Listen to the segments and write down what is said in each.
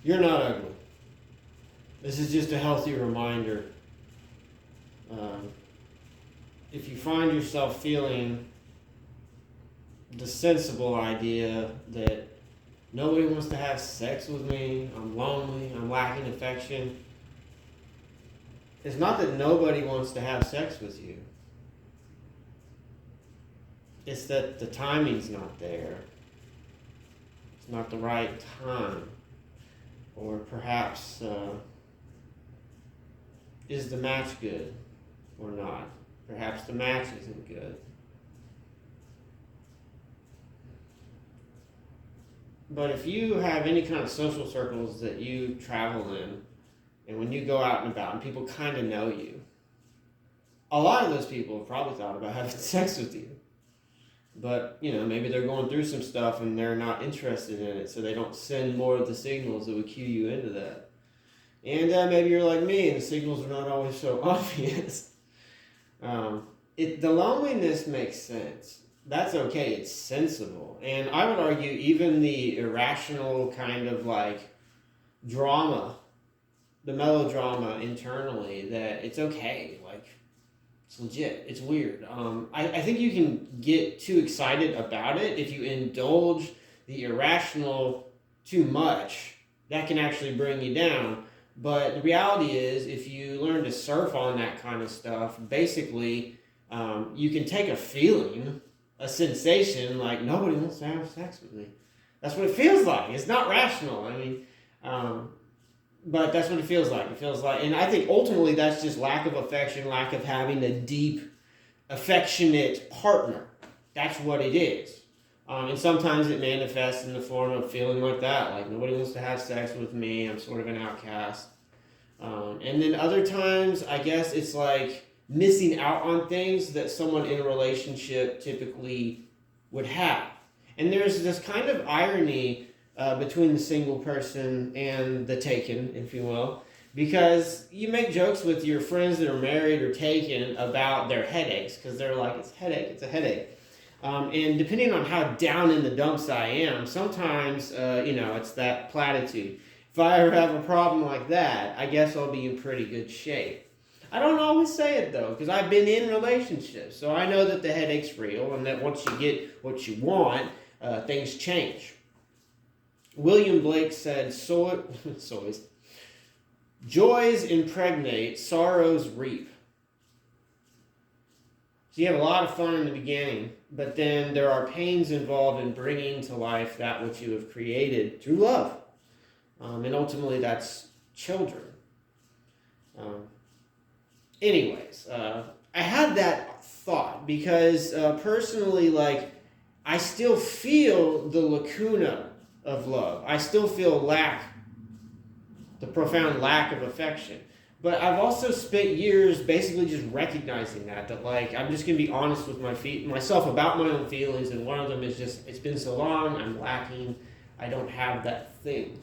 You're not ugly. This is just a healthy reminder. If you find yourself feeling the sensible idea that nobody wants to have sex with me, I'm lonely, I'm lacking affection, it's not that nobody wants to have sex with you. It's that the timing's not there. It's not the right time. Or perhaps, is the match good or not? Perhaps the match isn't good. But if you have any kind of social circles that you travel in, and when you go out and about and people kind of know you, a lot of those people have probably thought about having sex with you. But, maybe they're going through some stuff and they're not interested in it, so they don't send more of the signals that would cue you into that. And maybe you're like me and the signals are not always so obvious. The loneliness makes sense. That's okay. It's sensible. And I would argue even the irrational kind of drama, the melodrama internally, that it's okay. It's legit. It's weird. I think you can get too excited about it if you indulge the irrational too much. That can actually bring you down. But the reality is, if you learn to surf on that kind of stuff, basically, you can take a feeling, a sensation, like nobody wants to have sex with me. That's what it feels like. It's not rational. But that's what it feels like. It feels like, and I think ultimately that's just lack of affection, lack of having a deep, affectionate partner. That's what it is. And sometimes it manifests in the form of feeling like that, like nobody wants to have sex with me, I'm sort of an outcast. And then other times, I guess it's like missing out on things that someone in a relationship typically would have. And there's this kind of irony between the single person and the taken, if you will, because you make jokes with your friends that are married or taken about their headaches, because they're like, it's a headache. And depending on how down in the dumps I am, sometimes, it's that platitude. If I ever have a problem like that, I guess I'll be in pretty good shape. I don't always say it, though, because I've been in relationships, so I know that the headache's real, and that once you get what you want, things change. William Blake said, joys impregnate, sorrows reap. So you have a lot of fun in the beginning, but then there are pains involved in bringing to life that which you have created through love. And ultimately that's children. Anyways, I had that thought because personally, I still feel the lacuna of love. I still feel the profound lack of affection. But I've also spent years basically just recognizing that I'm just going to be honest with myself about my own feelings, and one of them is just, it's been so long, I'm lacking, I don't have that thing.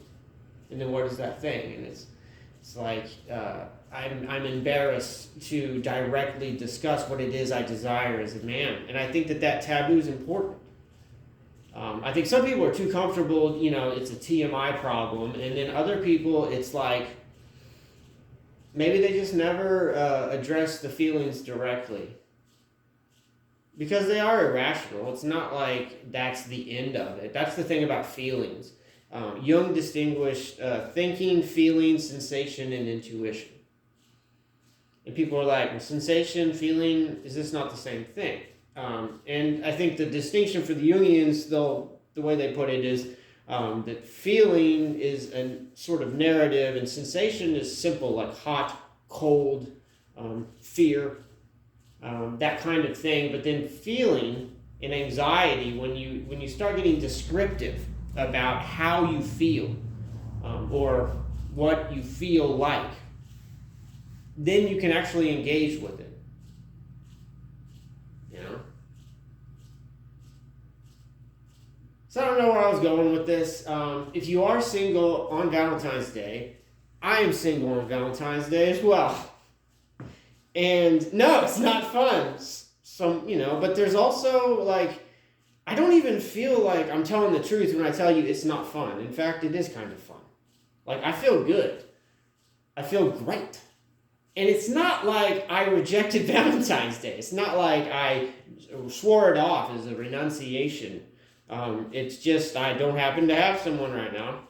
And then what is that thing? And it's like, I'm embarrassed to directly discuss what it is I desire as a man. And I think that taboo is important. I think some people are too comfortable, it's a TMI problem, and then other people, it's like, maybe they just never address the feelings directly. Because they are irrational. It's not like that's the end of it. That's the thing about feelings. Jung distinguished thinking, feeling, sensation, and intuition. And people are like, well, sensation, feeling, is this not the same thing? And I think the distinction for the Jungians, though, the way they put it is that feeling is a sort of narrative, and sensation is simple, like hot, cold, fear, that kind of thing. But then feeling and anxiety, when you start getting descriptive about how you feel or what you feel like, then you can actually engage with it. So I don't know where I was going with this. If you are single on Valentine's Day, I am single on Valentine's Day as well. And no, it's not fun. But there's also I don't even feel like I'm telling the truth when I tell you it's not fun. In fact, it is kind of fun. Like, I feel good. I feel great. And it's not like I rejected Valentine's Day. It's not like I swore it off as a renunciation. It's just I don't happen to have someone right now.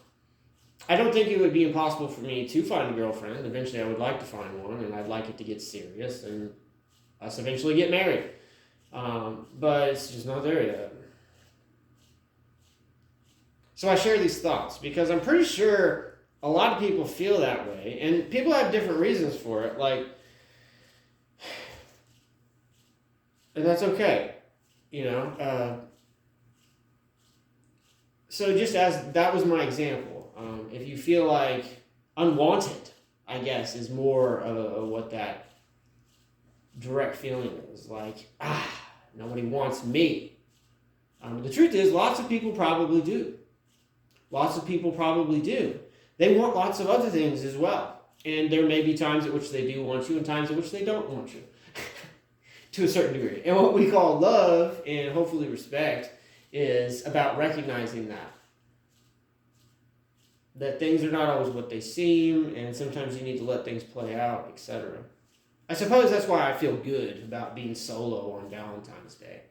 I don't think it would be impossible for me to find a girlfriend. Eventually, I would like to find one, and I'd like it to get serious and us eventually get married. But it's just not there yet. So I share these thoughts because I'm pretty sure a lot of people feel that way, and people have different reasons for it. Like, and that's okay, you know. So just as that was my example. If you feel like unwanted, I guess, is more of what that direct feeling is. Like, nobody wants me. The truth is, lots of people probably do. Lots of people probably do. They want lots of other things as well. And there may be times at which they do want you and times at which they don't want you. To a certain degree. And what we call love and hopefully respect is about recognizing that things are not always what they seem, and sometimes you need to let things play out, etc. I suppose that's why I feel good about being solo on Valentine's Day.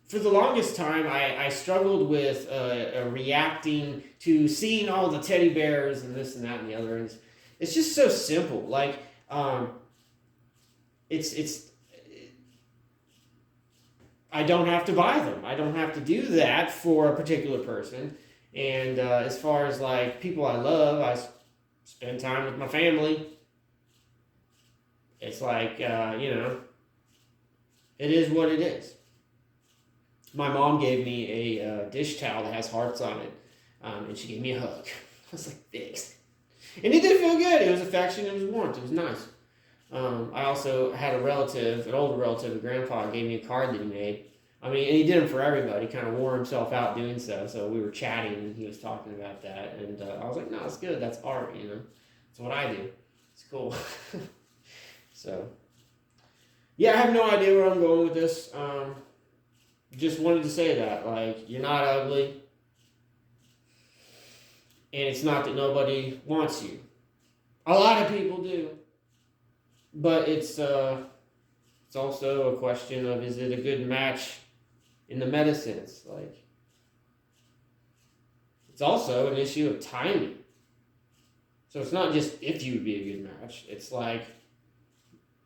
For the longest time, I struggled with reacting to seeing all the teddy bears and this and that and the other. And it's just so simple. Like, I don't have to buy them. I don't have to do that for a particular person. And as far as like people I love, I spend time with my family. It's like, it is what it is. My mom gave me a dish towel that has hearts on it, and she gave me a hug. I was like, thanks. And it did feel good. It was affectionate. It was warmth. It was nice. I also had an older relative, a grandpa, gave me a card that he made. I mean, and he did them for everybody, kind of wore himself out doing so. So we were chatting, and he was talking about that. And I was like, no, it's good. That's art, It's what I do. It's cool. So, yeah, I have no idea where I'm going with this. Just wanted to say that. Like, you're not ugly. And it's not that nobody wants you. A lot of people do. But it's also a question of, is it a good match in the meta sense? Like, it's also an issue of timing. So it's not just if you would be a good match. It's like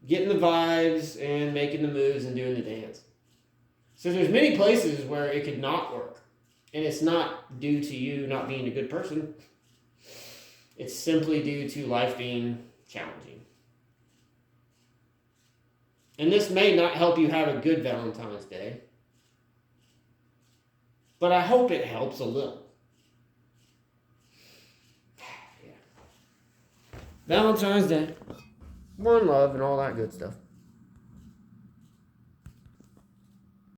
getting the vibes and making the moves and doing the dance. So there's many places where it could not work. And it's not due to you not being a good person. It's simply due to life being challenging. And this may not help you have a good Valentine's Day, but I hope it helps a little. Yeah. Valentine's Day. More love and all that good stuff.